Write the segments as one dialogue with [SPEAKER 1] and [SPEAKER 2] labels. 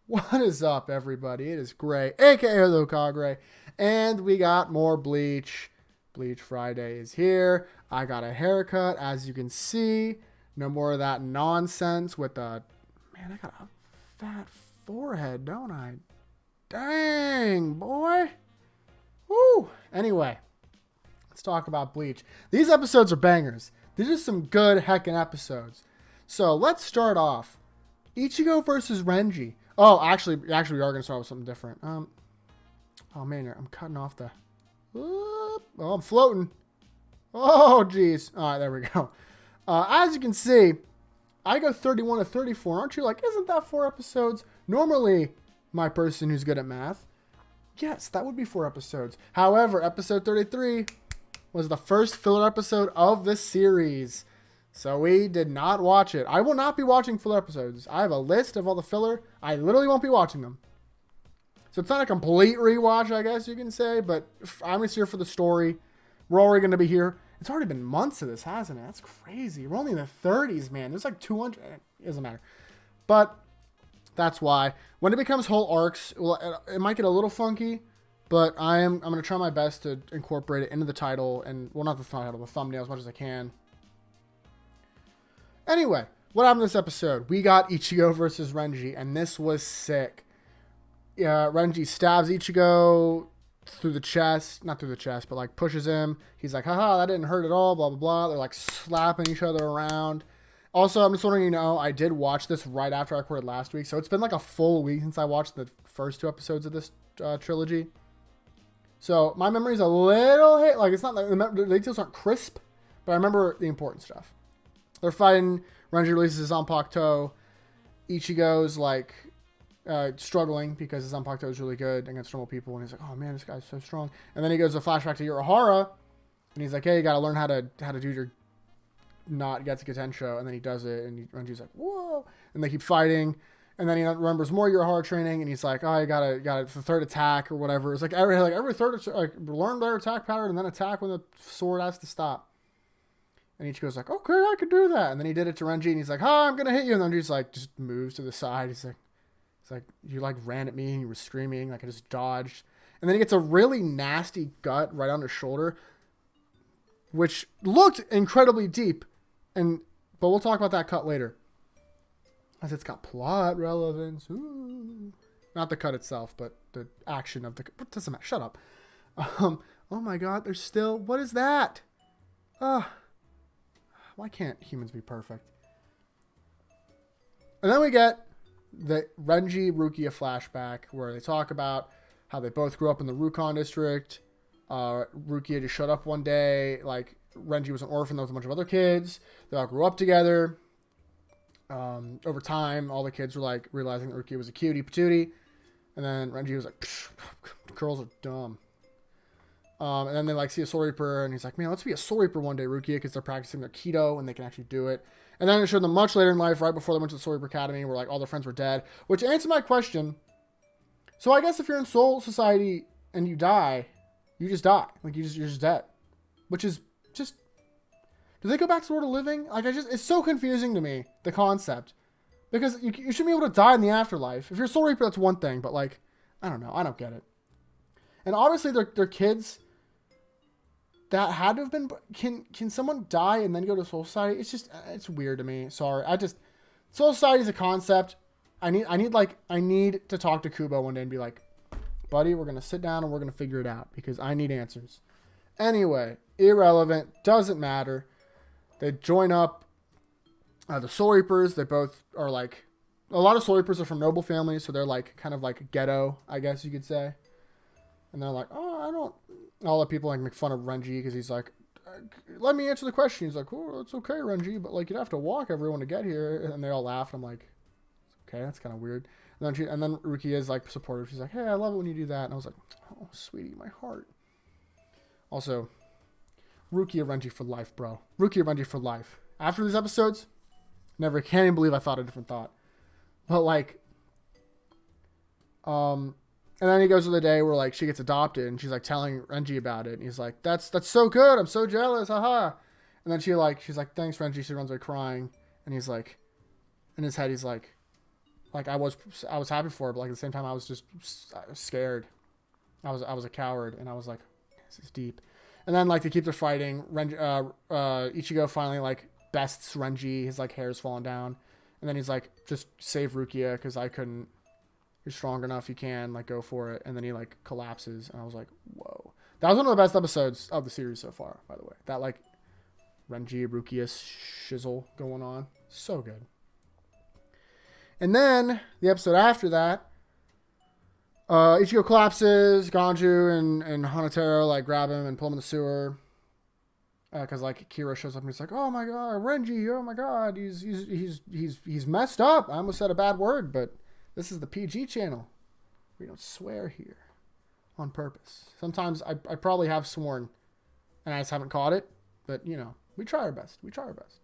[SPEAKER 1] What is up, everybody? It is Gray, aka the Kagre, and we got more Bleach. Bleach Friday is here. I got a haircut, as you can see. No more of that nonsense with the. Man, I got a fat forehead, don't I? Dang, boy. Woo! Anyway, let's talk about Bleach. These episodes are bangers. These are some good heckin' episodes. So let's start off. Ichigo versus Renji. Oh, actually, we are gonna start with something different. Oh man, I'm cutting off the. Oh, I'm floating. Oh, geez. All right, there we go. As you can see, I go 31 to 34. Aren't you like, isn't that 4 episodes? Normally, my person who's good at math, yes, that would be 4 episodes. However, episode 33 was the first filler episode of the series. So we did not watch it. I will not be watching filler episodes. I have a list of all the filler. I literally won't be watching them. So it's not a complete rewatch, I guess you can say, but I'm just here for the story. We're already going to be here. It's already been months of this, hasn't it? That's crazy. We're only in the 30s, man. There's like 200. It doesn't matter. But that's why. When it becomes whole arcs, well, it might get a little funky, but I'm going to try my best to incorporate it into the title and, well, not the title, the thumbnail as much as I can. Anyway, what happened in this episode? We got Ichigo versus Renji, and this was sick. Renji stabs Ichigo through the chest. Not through the chest, but like pushes him. He's like, haha, that didn't hurt at all, blah, blah, blah. They're like slapping each other around. Also, I'm just wondering, I did watch this right after I recorded last week, so it's been like a full week since I watched the first 2 episodes of this trilogy. So my memory's a little, like it's not like the details aren't crisp, but I remember the important stuff. They're fighting. Renji releases his Zanpakuto. Ichigo's like struggling because his Zanpakuto is really good against normal people, and he's like, "Oh man, this guy's so strong." And then he goes a flashback to Urahara, and he's like, "Hey, you got to learn how to do your not Getsuga Tensho," and then he does it, and Renji's like, "Whoa!" And they keep fighting, and then he remembers more Urahara training, and he's like, "Oh, you got the third attack or whatever." It's like every third learn their attack pattern and then attack when the sword has to stop. And Ichigo's like, okay, I could do that. And then he did it to Renji, and he's like, "Hi, I'm gonna hit you." And then Renji's like, just moves to the side. He's like, "You like ran at me, and you were screaming, like I just dodged." And then he gets a really nasty gut right on his shoulder, which looked incredibly deep. But we'll talk about that cut later, as it's got plot relevance. Ooh. Not the cut itself, but the action of the. What doesn't matter? Shut up. Oh my God, there's still. What is that? Why can't humans be perfect? And then we get the Renji Rukia flashback where they talk about how they both grew up in the Rukon district. Rukia just showed up one day. Like, Renji was an orphan with a bunch of other kids. They all grew up together. Over time, all the kids were like realizing that Rukia was a cutie patootie. And then Renji was like, girls are dumb. And then they like see a Soul Reaper, and he's like, "Man, let's be a Soul Reaper one day, Rukia," because they're practicing their Keto and they can actually do it. And then it showed them much later in life, right before they went to the Soul Reaper Academy, where like all their friends were dead. Which answered my question. So I guess if you're in Soul Society and you die, you just die. Like you're just dead. Which is just. Do they go back to sort of living? Like it's so confusing to me, the concept, because you shouldn't be able to die in the afterlife. If you're a Soul Reaper, that's one thing, but like I don't know, I don't get it. And obviously they're kids. That had to have been. Can someone die and then go to Soul Society? It's weird to me. Sorry, Soul Society is a concept. I need to talk to Kubo one day and be like, "Buddy, we're gonna sit down and we're gonna figure it out because I need answers." Anyway, irrelevant. Doesn't matter. They join up. The Soul Reapers. They both are like. A lot of Soul Reapers are from noble families, so they're like kind of like ghetto, I guess you could say. And they're like, "Oh, I don't." All the people like make fun of Renji because he's like, "Let me answer the question." He's like, "Oh, it's okay, Renji, but like you'd have to walk everyone to get here." And they all laugh. And I'm like, "Okay, that's kind of weird." And then Rukia is like supportive. She's like, "Hey, I love it when you do that." And I was like, "Oh, sweetie, my heart." Also, Rukia Renji for life, bro. Rukia Renji for life. After these episodes, can't even believe I thought a different thought. But like, and then he goes to the day where like she gets adopted and she's like telling Renji about it. And he's like, that's so good. I'm so jealous. Haha. And then she's like, "Thanks, Renji." She runs away crying. And he's like, in his head, he's like, Like I was happy for it, but like at the same time I was just scared. I was a coward, and I was like, this is deep. And then like they keep their fighting. Ichigo finally like bests Renji. His like hair's falling down, and then he's like, just save Rukia because I couldn't. You're strong enough. You can like go for it. And then he like collapses, and I was like, whoa. That was one of the best episodes of the series so far, by the way. That like Renji Rukia shizzle going on, so good. And then the episode after that, Ichigo collapses. Ganju and Hanataro like grab him and pull him in the sewer. Because like Kira shows up and he's like, "Oh my god, Renji! Oh my god, he's messed up." I almost said a bad word, but this is the PG channel. We don't swear here on purpose. Sometimes I probably have sworn, and I just haven't caught it. But you know, we try our best. We try our best.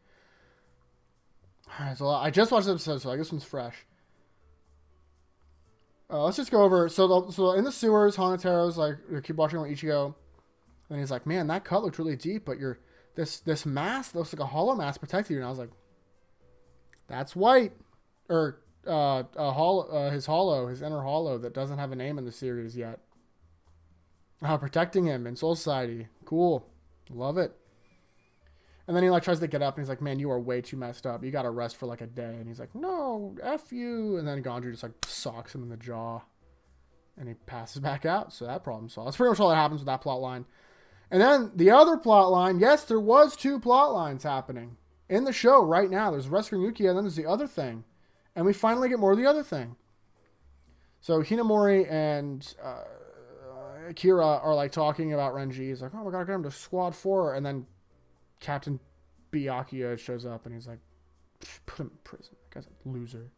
[SPEAKER 1] All right, so I just watched the episode, so like this one's fresh. Let's just go over. So in the sewers, Hanataro's like, they keep watching on Ichigo, and he's like, "Man, that cut looked really deep, but this mask looks like a hollow mask protecting you." And I was like, "That's white, or his inner hollow that doesn't have a name in the series yet. Protecting him in Soul Society, cool, love it." And then he like tries to get up, and he's like, "Man, you are way too messed up. You got to rest for like a day." And he's like, "No, F you." And then Ganju just like socks him in the jaw, and he passes back out. So that problem solved. That's pretty much all that happens with that plot line. And then the other plot line, yes, there was 2 plot lines happening in the show right now. There's rescuing Rukia, and then there's the other thing. And we finally get more of the other thing. So Hinamori and Kira are like talking about Renji. He's like, "Oh my god, get him to Squad 4. And then Captain Byakuya shows up and he's like, "Put him in prison. That guy's a loser."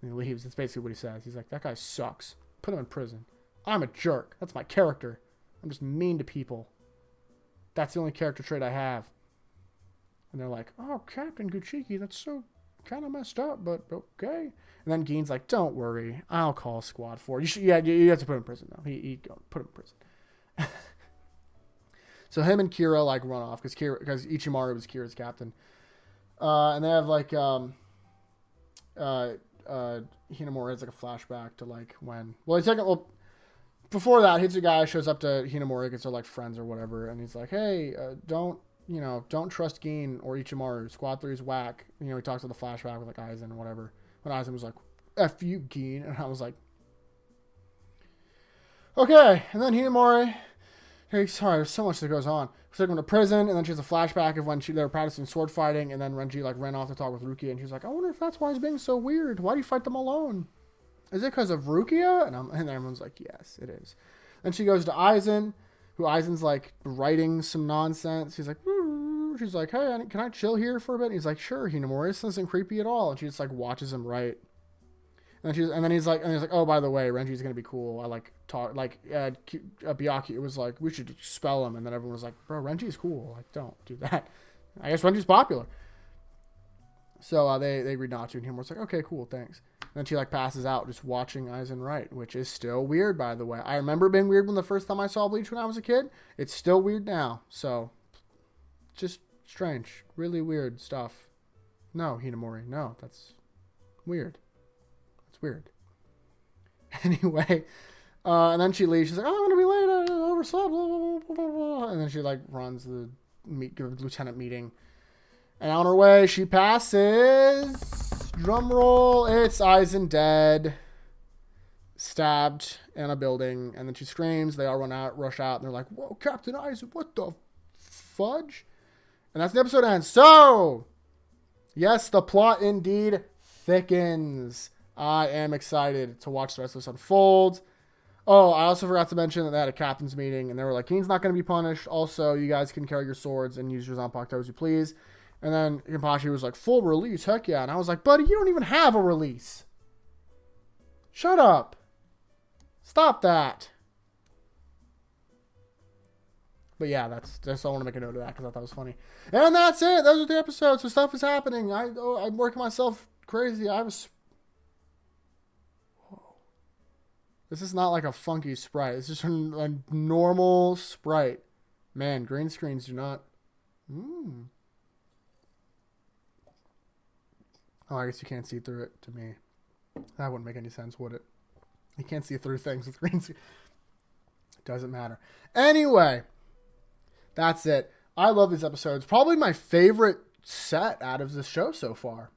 [SPEAKER 1] And he leaves. That's basically what he says. He's like, "That guy sucks. Put him in prison. I'm a jerk. That's my character. I'm just mean to people. That's the only character trait I have." And they're like, "Oh, Captain Guchiki, that's so kind of messed up, but okay." And then Gein's like, "Don't worry. I'll call Squad 4. You have to put him in prison, though. He go put him in prison." So him and Kira like run off because Ichimaru was Kira's captain. And they have like Hinamori has like a flashback to like when before that Hitsugaya shows up to Hinamori because they're like friends or whatever, and he's like, "Hey, don't trust Gein or Ichimaru. Squad 3 is whack." He talks to the flashback with like Aizen or whatever. When Aizen was like, "F you, Gein," and I was like, okay. And then Hinamori, hey, sorry, there's so much that goes on. She's like going to prison, and then she has a flashback of when they were practicing sword fighting, and then Renji like ran off to talk with Rukia, and she's like, "I wonder if that's why he's being so weird. Why do you fight them alone? Is it because of Rukia?" And everyone's like, "Yes, it is." Then she goes to Aizen, who Aizen's like writing some nonsense. He's like, she's like, "Hey, can I chill here for a bit?" And he's like, "Sure, Hinamori. This isn't creepy at all." And she just like watches him write. And then he's like, "Oh, by the way, Renji's gonna be cool. I like talk like Byakuya was like, we should expel him." And then everyone was like, "Bro, Renji's cool. Like, don't do that." I guess Renji's popular. So they agreed not to, and Hinamori's like, "Okay, cool, thanks." And then she like passes out just watching Aizen write, which is still weird, by the way. I remember being weird when the first time I saw Bleach when I was a kid. It's still weird now. So just strange, really weird stuff. No, Hinamori, no, that's weird. It's weird. Anyway, and then she leaves. She's like, "Oh, I'm gonna be late. I overslept." Blah, blah, blah, blah, blah. And then she like runs the lieutenant meeting. And on her way, she passes. Drum roll. It's Aizen dead, stabbed in a building, and then she screams. They all rush out, and they're like, "Whoa, Captain Aizen! What the fudge?" And that's the episode ends. So, yes, the plot indeed thickens. I am excited to watch the rest of this unfold. Oh, I also forgot to mention that they had a captain's meeting, and they were like, Gein's not going to be punished. Also, you guys can carry your swords and use your Zanpakuto as you please. And then Kenpachi was like, "Full release, heck yeah." And I was like, "Buddy, you don't even have a release. Shut up. Stop that." But yeah, that's I want to make a note of that because I thought that was funny. And that's it. Those are the episodes. So stuff is happening. I'm working myself crazy. This is not like a funky sprite. It's just a normal sprite. Man, green screens do not. Oh, I guess you can't see through it to me. That wouldn't make any sense, would it? You can't see through things with green screen. Doesn't matter. Anyway, that's it. I love these episodes. Probably my favorite set out of this show so far.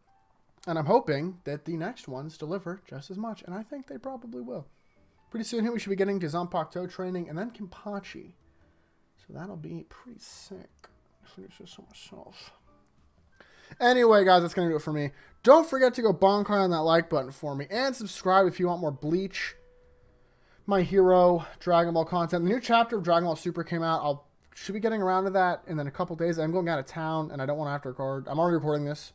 [SPEAKER 1] And I'm hoping that the next ones deliver just as much. And I think they probably will. Pretty soon here we should be getting to Zanpakuto training and then Kenpachi. So that'll be pretty sick. Finish this on myself. Anyway, guys, that's going to do it for me. Don't forget to go bonk on that like button for me. And subscribe if you want more Bleach, My Hero, Dragon Ball content. The new chapter of Dragon Ball Super came out. Should be getting around to that in a couple days. I'm going out of town, and I don't want to have to record. I'm already recording this.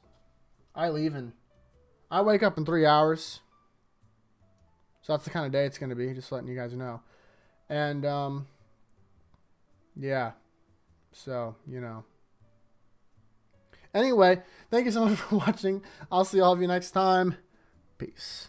[SPEAKER 1] I leave, and I wake up in 3 hours. So that's the kind of day it's going to be, just letting you guys know. And, yeah. So, you know. Anyway, thank you so much for watching. I'll see all of you next time. Peace.